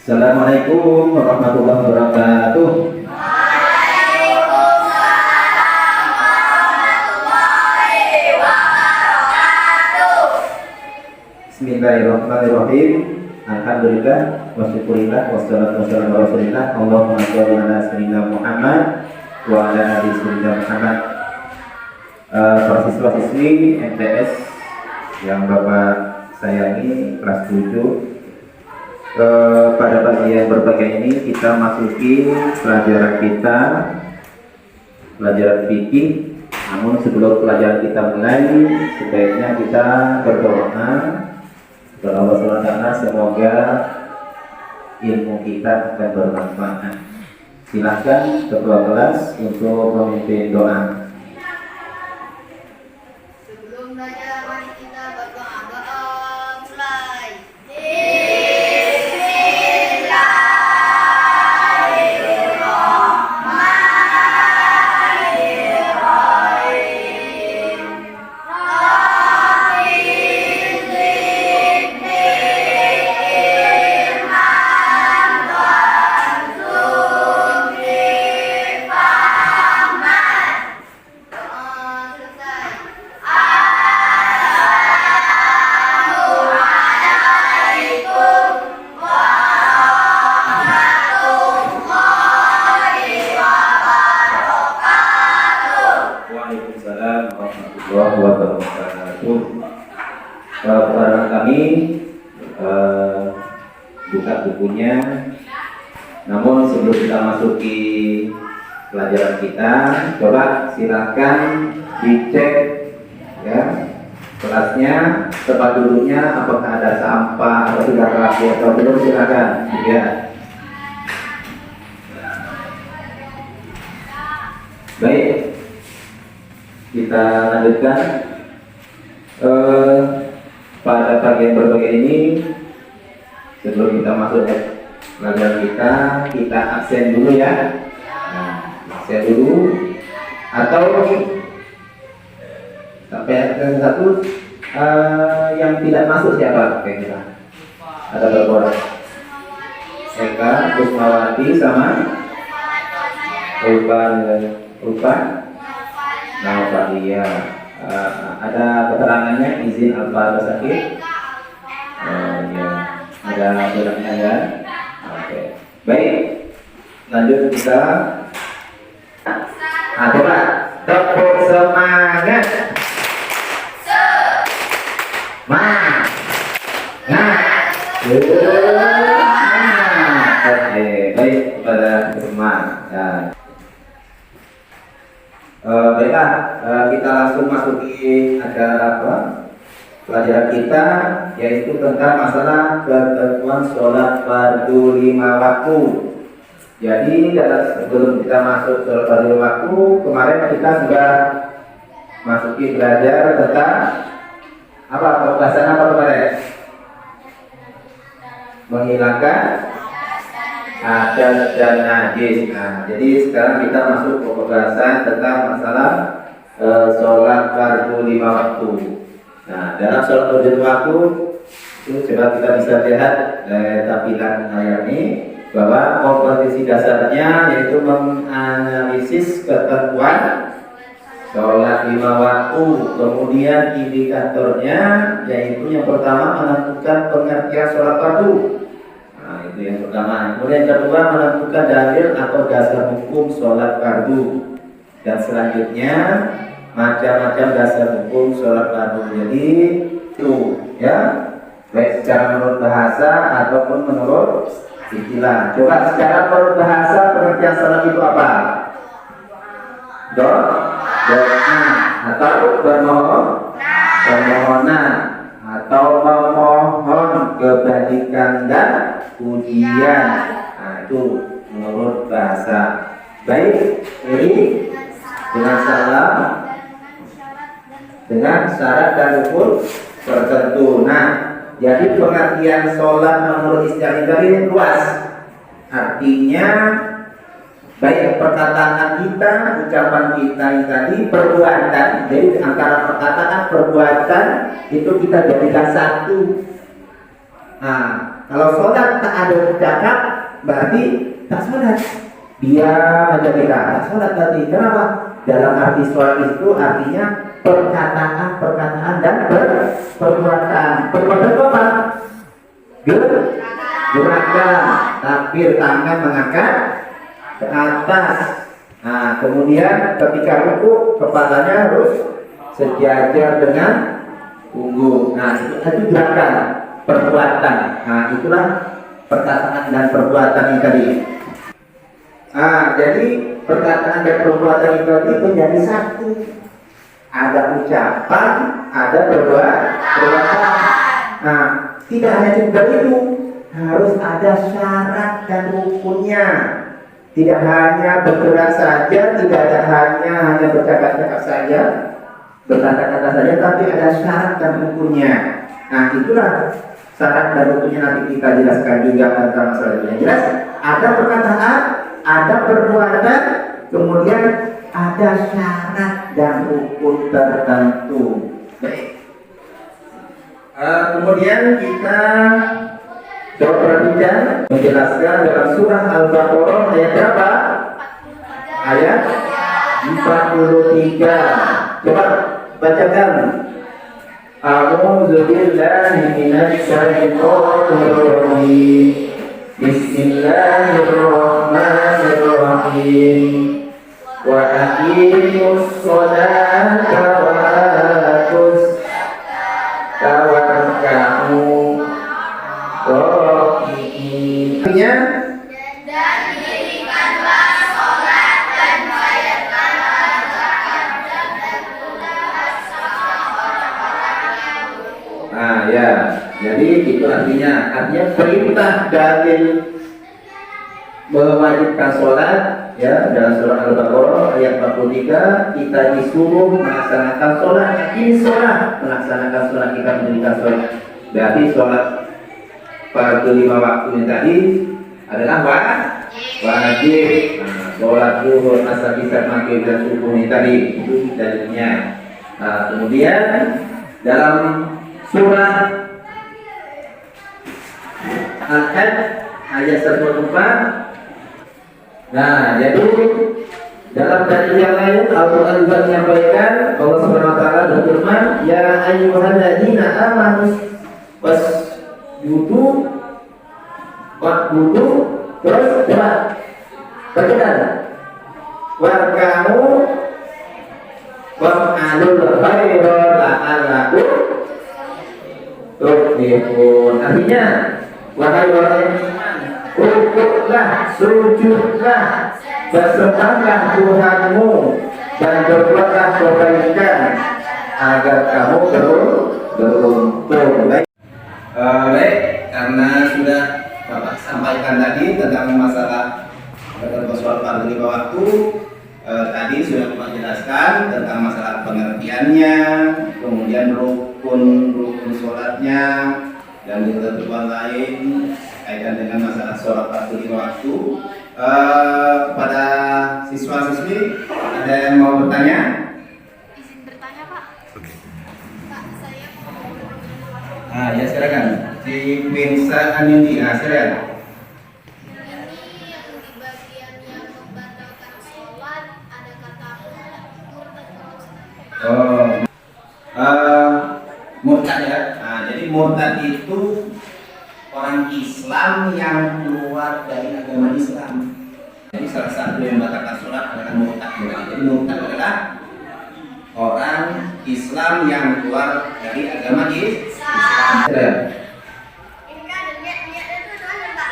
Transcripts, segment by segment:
Assalamualaikum warahmatullahi wabarakatuh. Bismillahirrahmanirrahim. Alhamdulillah wa syukurillah wassalatu wassalamu ala rasulillah. Allahumma shalli ala sayyidina Muhammad wa ala ali sayyidina Muhammad. Para siswa-siswi MTS yang Bapak sayangi, kelas 7, pada pagi yang berbahagia ini kita masuki pelajaran kita, pelajaran fikih. Namun sebelum pelajaran kita mulai, sebaiknya kita berdoa kepada Allah SWT, semoga ilmu kita akan bermanfaat. Silakan ketua kelas untuk memimpin doa. Sebelum belajar, mari kita berdoa. Mulai. Para kami buka bukunya. Namun sebelum kita masuki pelajaran kita, coba silakan dicek ya kelasnya, tempat duduknya, apakah ada sampah atau sudah rapi atau belum, silakan ya. Baik, kita lanjutkan. Pada pagi yang berbahagia ini, sebelum kita masuk pelajaran kita absen dulu ya. Absen dulu, atau sampai absen satu. Yang tidak masuk siapa? Kayak kita ada berapa orang? Eka, Kusmawati sama Ulpan, Navalia. Ada keterangannya, izin apa sakit? Ya, ada suratnya ya. Oke, baik. Lanjut kita. Coba tepuk semangat. Semangat. Oke, baik kepada teman. Ya. Baiklah, kita langsung masuki acara pelajaran kita, yaitu tentang masalah ketentuan sholat fardu 5 waktu. Jadi sebelum kita masuk sholat fardu 5 waktu, kemarin kita sudah masuki belajar tentang apa pembahasan apa kemarin? Menghilangkan hadas dan najis. Nah, jadi sekarang kita masuk ke pembahasan tentang masalah sholat fardu 5 waktu. Nah, dalam sholat fardu 5 waktu itu coba kita bisa lihat tampilan layar ini bahwa komposisi dasarnya yaitu menganalisis ketentuan sholat 5 waktu. Kemudian indikatornya yaitu yang pertama menentukan pengertian sholat fardu. Itu yang pertama. Kemudian kedua menentukan dalil atau dasar hukum sholat fardu. Dan selanjutnya macam-macam dasar hukum sholat fardu. Jadi itu ya, baik secara menurut bahasa ataupun menurut istilah. Coba secara menurut bahasa pengertian sholat itu apa? Doa atau permohonan atau memohon kebaikan dan pujian. Nah, itu menurut bahasa. Baik, ini dengan syarat dan rukun tertentu. Nah, jadi pengertian sholat menurut istilah ini luas. Artinya baik perkataan kita, ucapan kita tadi, perbuatan. Jadi antara perkataan perbuatan itu kita jadikan satu. Nah, Kalau sholat tak ada cakap, berarti tak sholat. Diam aja kita, tak sholat berarti. Kenapa? Dalam arti sholat itu artinya perkataan dan perbuatan. Perbuatan itu apa? Gerakan, takbir, tangan mengangkat ke atas. Nah, kemudian ketika ruku, kepalanya harus sejajar dengan punggung. Nah, itu gerakan, perbuatan. Nah, itulah perkataan dan perbuatan yang tadi. Nah, jadi perkataan dan perbuatan itu tadi menjadi satu. Ada ucapan, ada perbuatan. Nah, tidak hanya juga itu, harus ada syarat dan rukunnya. Tidak hanya bergerak saja, tidak ada hanya bercakap-cakap saja, berkata-kata saja, tapi ada syarat dan rukunnya. Nah, itulah syarat dan rukunnya, nanti kita jelaskan juga tentang masalah itu. Jelas, ada perkataan, ada perbuatan, kemudian ada syarat dan rukun tertentu. Baik. Kemudian kita coba perhatikan menjelaskan dalam surah Al-Baqarah ayat berapa? Ayat 43. Coba bacakan. A'udzu billahi minasy syaithanir rajim. Bismillahirrahmanirrahim. Wa aqimus sholata wa atuz tawarkamu artinya dan dirikanlah sholat dan bayarkanlah zakat dan tentukanlah sama orang-orang yang berhukum. Nah ya, jadi itu artinya perintah dalil mewajibkan sholat ya, dalam surah Al-Baqarah ayat 43 kita disuruh melaksanakan sholat. Ini sholat, melaksanakan sholat, kita mendirikan sholat. Berarti sholat fardu 5 waktu yang tadi adalah wajib. Nah, sholat zuhur, asar, isya, maghrib dan subuh ini tadi itu dalilnya. Nah, kemudian dalam surah Al-Hajj ayat 104. Nah, jadi dalam dalil yang lain Al-Qur'an juga menyampaikan Allah Subhanahu wa taala berfirman, ya ayyuhalladzina amanu wasjudu wa'budu, terus coba bacakan warka'u wa'alul khaira la'allakum tuflihun. Artinya, wahai orang yang beriman, rukuklah, sujudlah, bersembahlah Tuhanmu dan berbuatlah kebaikan agar kamu beruntung. Baik, karena sudah Bapak sampaikan tadi tentang masalah sholat fardu 5 waktu, tadi sudah Bapak jelaskan tentang masalah pengertiannya, kemudian rukun sholatnya, dan ketentuan lain kaitan dengan masalah sholat fardu 5 waktu. Pada siswa-siswi ada yang mau bertanya? Izin bertanya, Pak. Pak, saya mau Ya silakan. Si Pinsa Anindi, silakan. ini yang di bagian yang membatalkan sholat ada kata murtad. Murtad ya. Nah, jadi murtad itu orang Islam yang keluar dari agama Islam. Jadi salah satu yang membatalkan sholat adalah murtad. Jadi murtad adalah orang Islam yang keluar dari agama Islam. Ini kan ada niatnya itu doang, Pak.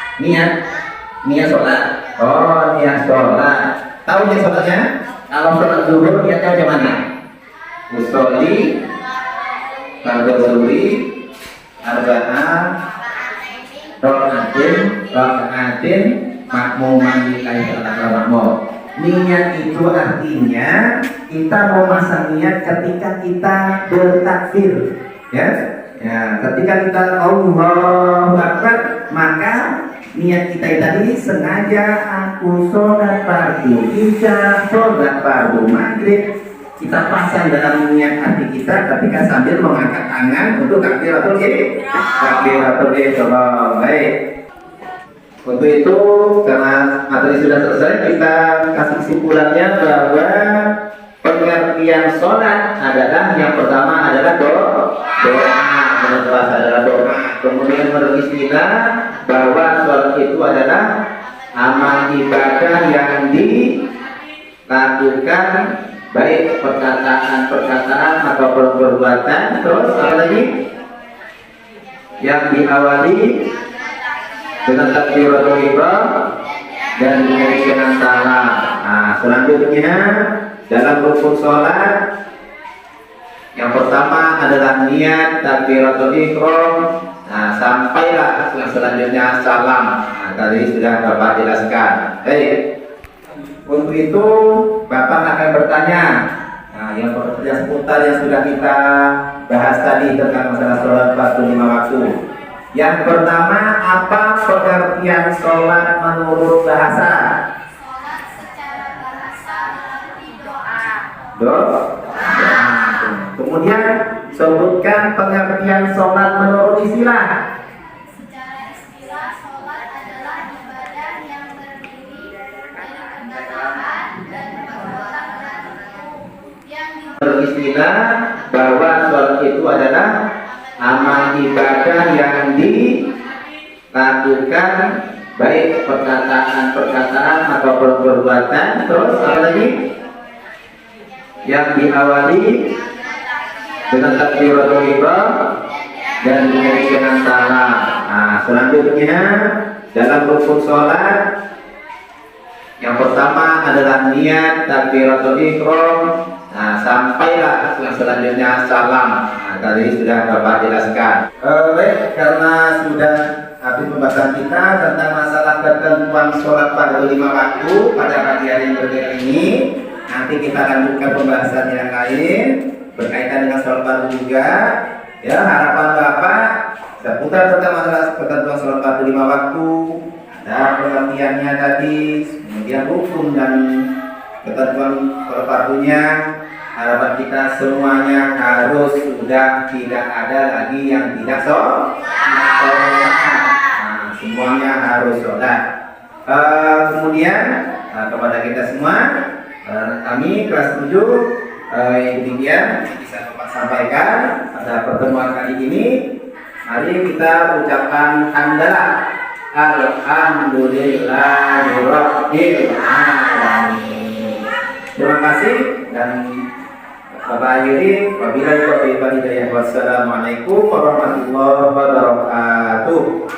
Niat sholat. Oh, niat sholat. Tahu niat sholatnya? Kalau sholat zuhur niatnya macam mana? Usolli fardu zuhri arba'ah rakaatin makmuman lillahi ta'ala makmum. Niat itu artinya kita mau masang niat ketika kita bertakbir, ya. Ketika kita Allahu Akbar, maka niat kita tadi sengaja aku sholat fardu isya, sholat fardu maghrib, kita pasang dalam niat hati kita ketika sambil mengangkat tangan untuk takbiratul ihram. Baik. Untuk itu karena materi sudah selesai, kita kasih kesimpulannya bahwa pengertian sholat adalah yang pertama adalah doa, menurut bahasa adalah doa. Kemudian menurut istilah bahwa sholat itu adalah amal ibadah yang dilakukan baik perkataan atau perbuatan. Terus apa lagi? Yang diawali dengan takbiratul ihram dan dengan salam. Nah, selanjutnya dalam rukun sholat yang pertama adalah niat takbiratul ihram. Nah, sampailah yang selanjutnya salam. Nah, tadi sudah Bapak jelaskan. Baik. Untuk itu Bapak akan bertanya. Nah, yang seputar yang sudah kita bahas tadi tentang masalah sholat waktu 5 waktu. Yang pertama, apa pengertian sholat menurut bahasa? Sholat secara bahasa melalui doa. Doa. Kemudian sebutkan pengertian sholat menurut istilah. Secara istilah, sholat adalah ibadah yang terdiri dari perkataan dan perbuatan tertentu yang Menurut istilah bahwa sholat itu adalah amal ibadah yang dilakukan baik perkataan atau perbuatan. Terus apa lagi? Yang diawali dengan takbiratul ihram dan dengan salam. Nah, selanjutnya dalam rukun sholat yang pertama adalah niat takbiratul ihram. Nah, sampailah yang selanjutnya salam. Nah, tadi sudah Bapak jelaskan. Baik, karena sudah habis pembahasan kita tentang masalah ketentuan sholat fardu 5 waktu pada pagi hari yang berbeda ini, nanti kita lanjutkan pembahasan yang lain berkaitan dengan sholat fardu juga. Ya, harapan Bapak seputar tentang masalah ketentuan sholat fardu 5 waktu, ada pengertiannya tadi, kemudian hukum dan ketentuan sholat fardunya. Harapan kita semuanya harus sudah tidak ada lagi yang tidak sholat. Nah, semuanya harus sholat. Kemudian kepada kita semua, kami kelas 7 demikian bisa Bapak sampaikan pada pertemuan kali ini. Mari kita ucapkan hamdalah. Alhamdulillahirabbil alamin. Terima kasih dan Bapak akhiri, wabillahi taufiq wal hidayah. Wassalamualaikum warahmatullahi wabarakatuh.